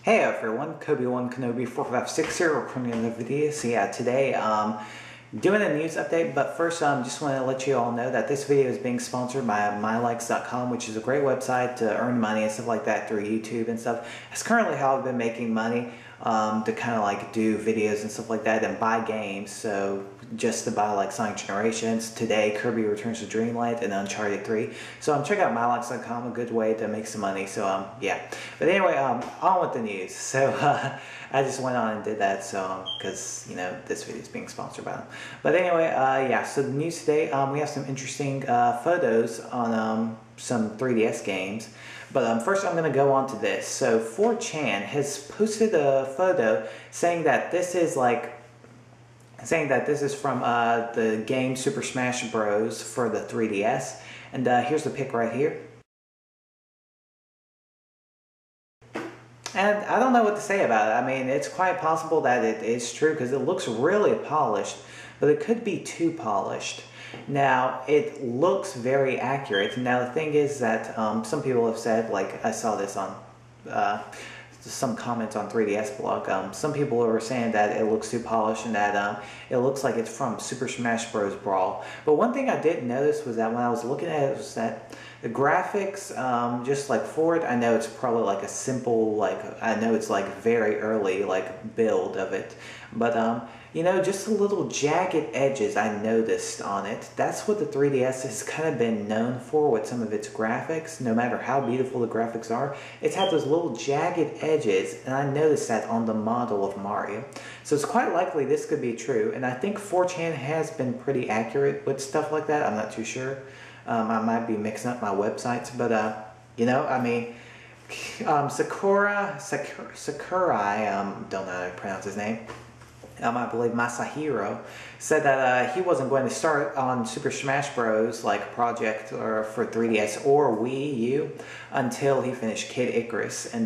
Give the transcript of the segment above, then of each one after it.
Hey everyone, Kobe1 Kenobi 456 here, recording another video. So yeah, today doing a news update, but first just want to let you all know that this video is being sponsored by mylikes.com, which is a great website to earn money and stuff like that through YouTube and stuff. That's currently how I've been making money, to kind of like do videos and stuff like that and buy games. So just to buy like Sonic Generations, today Kirby Returns to Dreamland and Uncharted 3. So check out mylikes.com, a good way to make some money. So yeah, but anyway, on with the news. So I just went on and did that, so because you know this video is being sponsored by them. But anyway, yeah. So the news today, we have some interesting photos on some 3DS games. But first, I'm going to go on to this. So 4chan has posted a photo saying that this is from the game Super Smash Bros. For the 3DS, and here's the pic right here. And I don't know what to say about it. I mean, it's quite possible that it is true because it looks really polished, but it could be too polished. Now, it looks very accurate. Now, the thing is that some people have said, like I saw this on some comments on 3DS blog, some people were saying that it looks too polished and that it looks like it's from Super Smash Bros. Brawl. But one thing I did notice was that when I was looking at it was that the graphics, just like for it, I know it's probably like a simple, like, I know it's like very early, like build of it. But, you know, just the little jagged edges I noticed on it. That's what the 3DS has kind of been known for with some of its graphics. No matter how beautiful the graphics are, it's had those little jagged edges, and I noticed that on the model of Mario. So it's quite likely this could be true, and I think 4chan has been pretty accurate with stuff like that. I'm not too sure. I might be mixing up my websites, but you know, I mean, Sakurai, don't know how to pronounce his name. I believe Masahiro said that he wasn't going to start on Super Smash Bros. Like project or for 3DS or Wii U until he finished Kid Icarus. And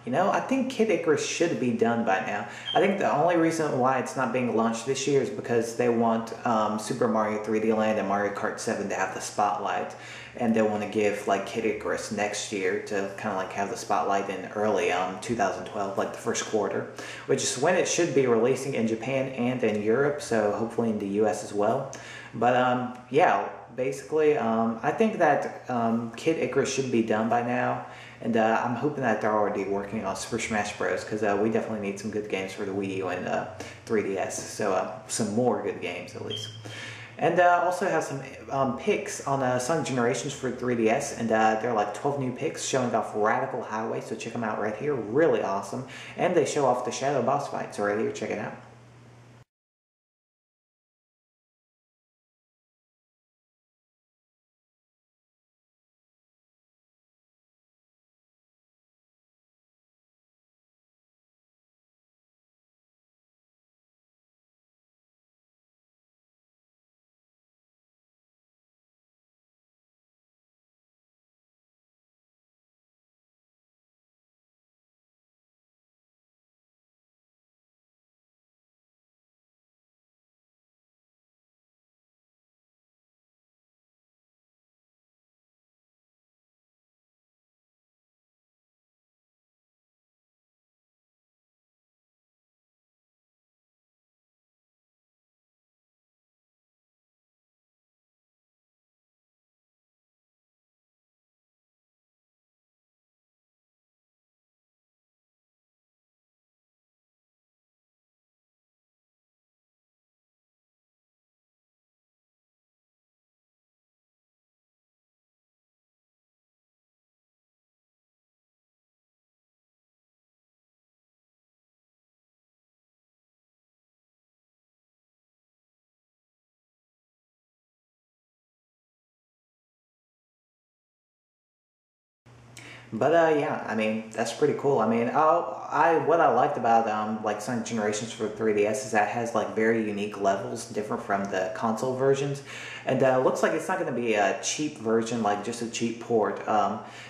you know, I think Kid Icarus should be done by now. I think the only reason why it's not being launched this year is because they want Super Mario 3D Land and Mario Kart 7 to have the spotlight. And they want to give like Kid Icarus next year to kind of like have the spotlight in early 2012, like the first quarter, which is when it should be releasing in Japan and in Europe, so hopefully in the US as well. But yeah, basically I think that Kid Icarus should be done by now, and I'm hoping that they're already working on Super Smash Bros. Because we definitely need some good games for the Wii U and 3DS, so some more good games at least. And also have some pics on Sonic Generations for 3DS, and they're like 12 new pics showing off Radical Highway, so check them out right here, really awesome. And they show off the Shadow boss fight, so right here, check it out. But yeah, I mein that's pretty cool. I mean, what I liked about like Sonic Generations for 3DS is that it has like very unique levels, different from the console versions, and looks like it's not going to be a cheap version, like just a cheap port.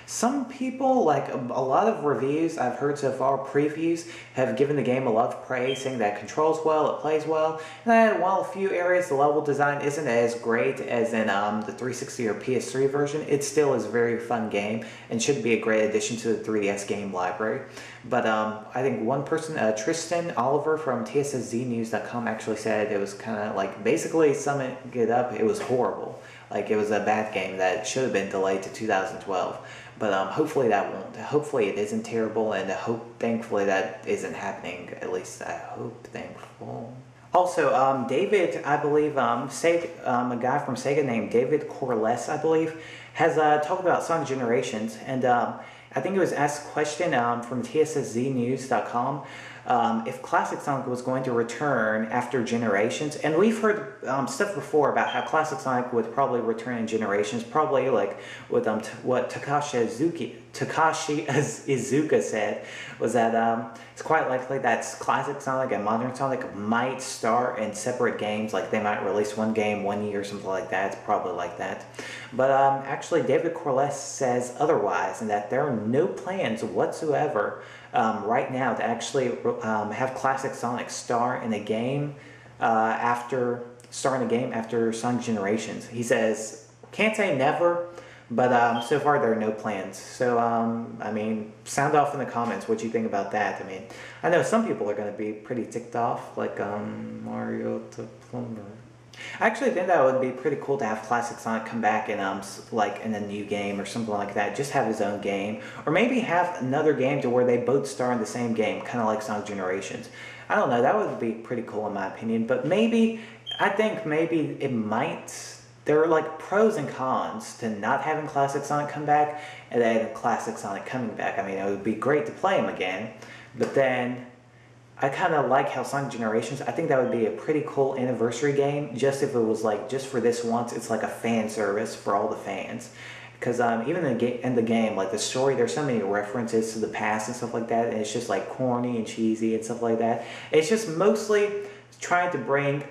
Some people, like a lot of reviews I've heard so far, previews, have given the game a lot of praise, saying that it controls well, it plays well, and then while a few areas the level design isn't as great as in the 360 or PS3 version, it still is a very fun game and should be a great great addition to the 3DS game library. But I think one person, Tristan Oliver from TSSZnews.com, actually said it was kind of like, basically summing it up, it was horrible. Like, it was a bad game that should have been delayed to 2012. But hopefully that won't. Hopefully it isn't terrible, and thankfully that isn't happening. At least I hope, thankful. Also, David, I believe, a guy from Sega named David Corless, I believe, has talked about Sonic Generations, and I think it was asked a question from TSSZnews.com if Classic Sonic was going to return after Generations, and we've heard stuff before about how Classic Sonic would probably return in Generations, probably like with what Takashi Iizuka said, was that it's quite likely that Classic Sonic and Modern Sonic might start in separate games, like they might release one game 1 year or something like that. It's probably like that. But actually David Corless says otherwise, and that there are no plans whatsoever right now to actually have Classic Sonic star in a game after Sonic Generations. He says, can't say never, but so far there are no plans. So I mean, sound off in the comments what you think about that. I mean, I know some people are going to be pretty ticked off, like Mario to Plumber. I actually think that would be pretty cool to have Classic Sonic come back in like in a new game or something like that. Just have his own game, or maybe have another game to where they both star in the same game, kind of like Sonic Generations. I don't know. That would be pretty cool in my opinion. But maybe, I think maybe it might. There are like pros and cons to not having Classic Sonic come back and then Classic Sonic coming back. I mean, it would be great to play him again, but then I kind of like how Sonic Generations, I think that would be a pretty cool anniversary game, just if it was like, just for this once, it's like a fan service for all the fans. Because even in the game, like the story, there's so many references to the past and stuff like that, and it's just like corny and cheesy and stuff like that. It's just mostly trying to bring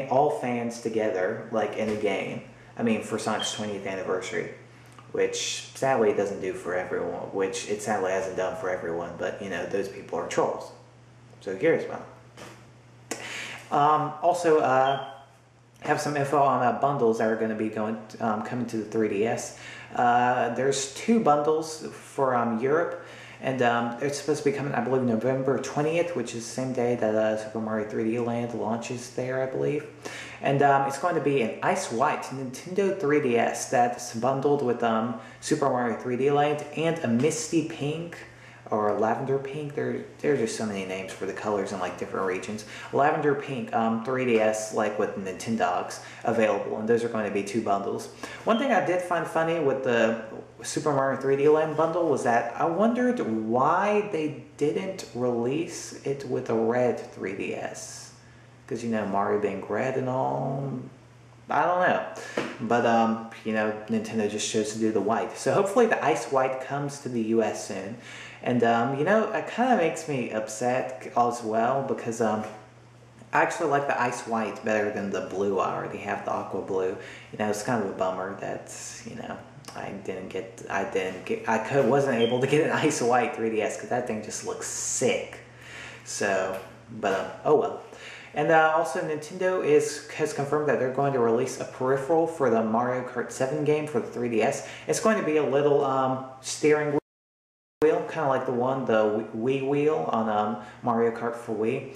all fans together, like in a game. I mean, for Sonic's 20th anniversary, which sadly it doesn't do for everyone, which it sadly hasn't done for everyone, but you know, those people are trolls. So who cares about it? Also, have some info on bundles that are going to be coming to the 3DS. There's 2 bundles for Europe, and it's supposed to be coming, I believe, November 20th, which is the same day that Super Mario 3D Land launches there, I believe. And it's going to be an Ice White Nintendo 3DS that's bundled with Super Mario 3D Land and a Misty Pink, or Lavender Pink. There are just so many names for the colors in like different regions. Lavender Pink 3DS, like with Nintendogs, available, and those are going to be 2 bundles. One thing I did find funny with the Super Mario 3D Land bundle was that I wondered why they didn't release it with a red 3DS. Because, you know, Mario being red and all, I don't know. But, you know, Nintendo just chose to do the white. So hopefully the Ice White comes to the US soon. And, you know, it kind of makes me upset as well, because I actually like the Ice White better than the blue. I already have the Aqua Blue. You know, it's kind of a bummer that, you know, I wasn't able to get an Ice White 3DS, because that thing just looks sick. So, but, oh well. And also Nintendo has confirmed that they're going to release a peripheral for the Mario Kart 7 game for the 3DS. It's going to be a little steering wheel, kind of like the Wii wheel on Mario Kart for Wii.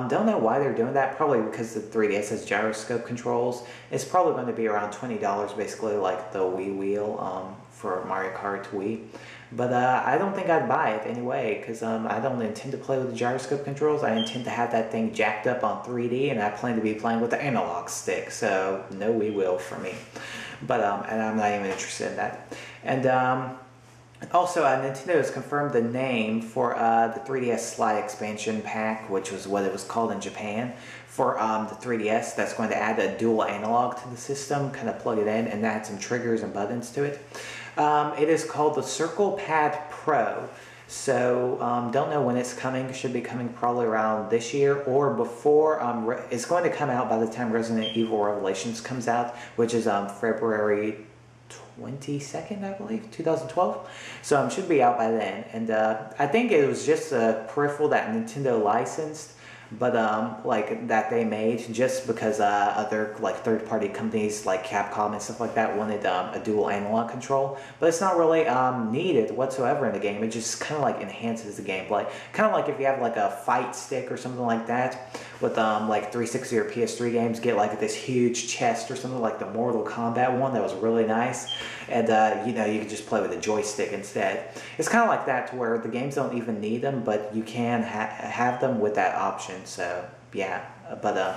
Don't know why they're doing that. Probably because the 3DS has gyroscope controls. It's probably going to be around $20, basically like the Wii wheel for Mario Kart Wii. But I don't think I'd buy it anyway, because I don't intend to play with the gyroscope controls. I intend to have that thing jacked up on 3D, and I plan to be playing with the analog stick, so no Wii wheel for me. But and I'm not even interested in that. And also, Nintendo has confirmed the name for the 3DS Slide Expansion Pack, which was what it was called in Japan, for the 3DS. That's going to add a dual analog to the system, kind of plug it in, and add some triggers and buttons to it. It is called the Circle Pad Pro. So, don't know when it's coming. Should be coming probably around this year or before. It's going to come out by the time Resident Evil Revelations comes out, which is February 22nd, I believe, 2012. So it should be out by then. And I think it was just a peripheral that Nintendo licensed but like that they made just because other like third-party companies like Capcom and stuff like that wanted a dual analog control, but it's not really needed whatsoever in the game. It just kind of like enhances the gameplay, kind of like if you have like a fight stick or something like that with like 360 or PS3 games, get like this huge chest or something like the Mortal Kombat one that was really nice, and you know, you can just play with a joystick instead. It's kind of like that to where the games don't even need them, but you can have them with that option. So yeah, but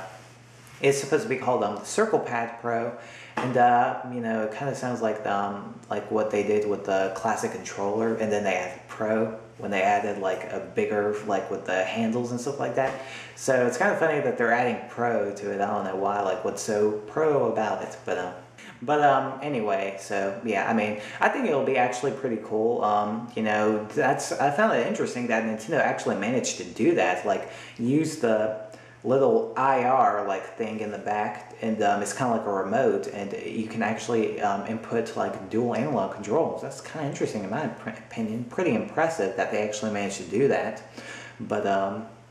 it's supposed to be called the Circle Pad Pro, and you know, it kind of sounds like what they did with the classic controller, and then they added Pro when they added like a bigger, like with the handles and stuff like that. So it's kind of funny that they're adding Pro to it. I don't know why, like what's so pro about it, but anyway, so yeah, I mean, I think it'll be actually pretty cool. You know, I found it interesting that Nintendo actually managed to do that, like use the little IR like thing in the back, and it's kind of like a remote, and you can actually input like dual analog controls. That's kind of interesting in my opinion. Pretty impressive that they actually managed to do that. But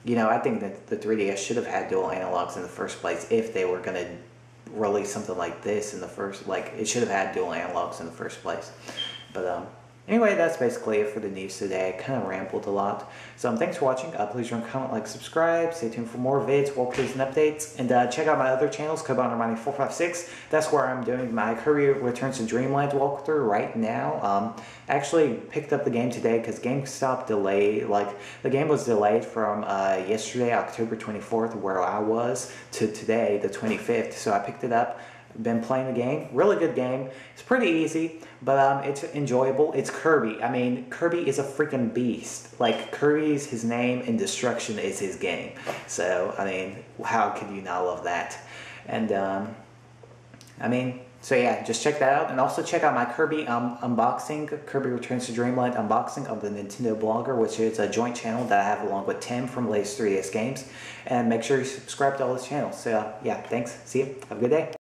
you know, I think that the 3DS should have had dual analogs in the first place if they were gonna release something like this in the first, like it should have had dual analogs in the first place. But anyway, that's basically it for the news today. I kind of rambled a lot. So thanks for watching. Please remember, comment, like, subscribe. Stay tuned for more vids, walkthroughs, and updates. And check out my other channels, Cobalt456. That's where I'm doing my Kirby Returns to Dreamland walkthrough right now. I actually picked up the game today because GameStop delayed, like the game was delayed from yesterday, October 24th, where I was, to today, the 25th. So I picked it up. Been playing the game. Really good game. It's pretty easy, but it's enjoyable. It's Kirby. I mean, Kirby is a freaking beast. Like, Kirby's his name and destruction is his game. So, I mean, how could you not love that? And, I mean, so yeah, just check that out. And also check out my Kirby unboxing, Kirby Returns to Dreamland unboxing on the Nintendo Blogger, which is a joint channel that I have along with Tim from Latest 3DS Games. And make sure you subscribe to all his channels. So yeah, thanks. See you. Have a good day.